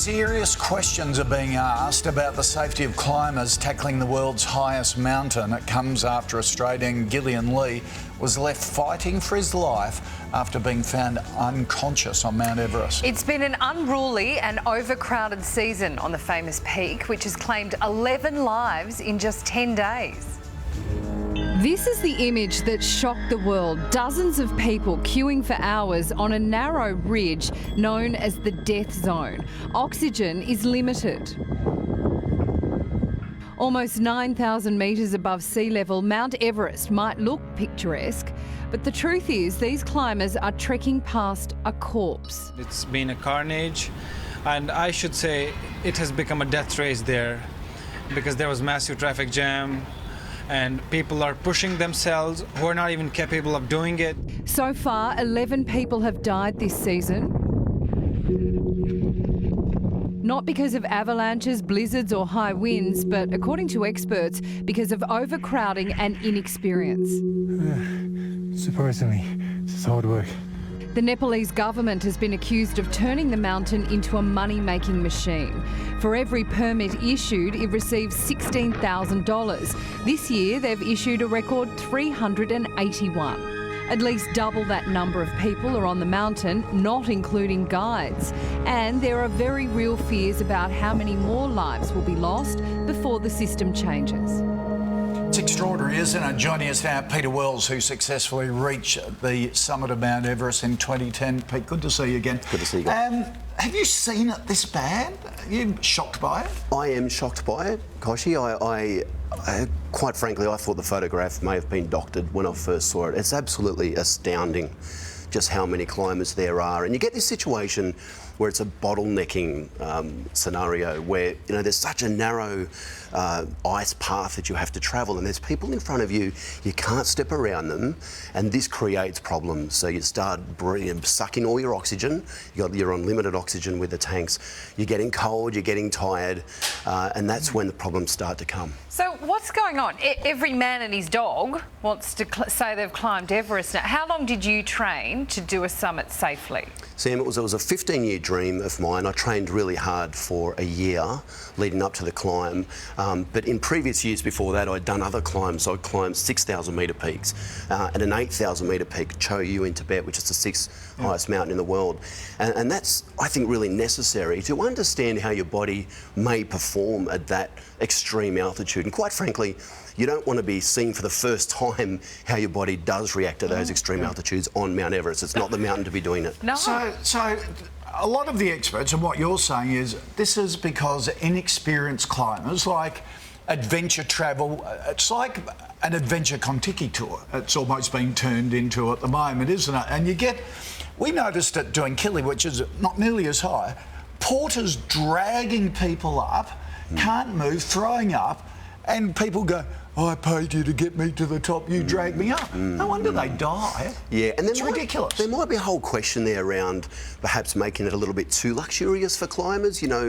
Serious questions are being asked about the safety of climbers tackling the world's highest mountain. It comes after Australian Gillian Lee was left fighting for his life after being found unconscious on Mount Everest. It's been an unruly and overcrowded season on the famous peak, which has claimed 11 lives in just 10 days. This is the image that shocked the world. Dozens of people queuing for hours on a narrow ridge known as the death zone. Oxygen is limited. Almost 9,000 metres above sea level, Mount Everest might look picturesque, but the truth is these climbers are trekking past a corpse. It's been a carnage, and I should say it has become a death race there because there was massive traffic jam and people are pushing themselves who are not even capable of doing it. So far, 11 people have died this season. Not because of avalanches, blizzards or high winds, but according to experts, because of overcrowding and inexperience. Surprisingly, this is hard work. The Nepalese government has been accused of turning the mountain into a money-making machine. For every permit issued, it receives $16,000. This year, they've issued a record 381. At least double that number of people are on the mountain, not including guides. And there are very real fears about how many more lives will be lost before the system changes. It's extraordinary, isn't it? Joining us now, Peter Wells, who successfully reached the summit of Mount Everest in 2010. Pete, good to see you again. Good to see you. Have you seen it this bad? Are you shocked by it? I am shocked by it, Koshi. I quite frankly, I thought the photograph may have been doctored when I first saw it. It's absolutely astounding just how many climbers there are. And you get this situation where it's a bottlenecking scenario where, you know, there's such a narrow ice path that you have to travel and there's people in front of you, you can't step around them, and this creates problems. So you start sucking all your oxygen, you're on limited oxygen with the tanks, you're getting cold, you're getting tired, and that's when the problems start to come. So what's going on? Every man and his dog wants to say they've climbed Everest. Now, how long did you train to do a summit safely? Sam, it was a 15-year dream of mine. I trained really hard for a year leading up to the climb, but in previous years before that I'd done other climbs. I'd climbed 6,000 metre peaks and an 8,000 metre peak, Cho Oyu in Tibet, which is the sixth highest mountain in the world. And that's, I think, really necessary to understand how your body may perform at that extreme altitude. And quite frankly, you don't want to be seeing for the first time how your body does react to those extreme altitudes on Mount Everest. It's not the mountain to be doing it. No. So a lot of the experts, and what you're saying is, this is because inexperienced climbers, like adventure travel, it's like an adventure Contiki tour. It's almost been turned into at the moment, isn't it? And we noticed it doing Kili, which is not nearly as high, porters dragging people up, can't move, throwing up, and people go, I paid you to get me to the top, you dragged me up. No wonder they die. Yeah, and it's ridiculous. There might be a whole question there around perhaps making it a little bit too luxurious for climbers, you know.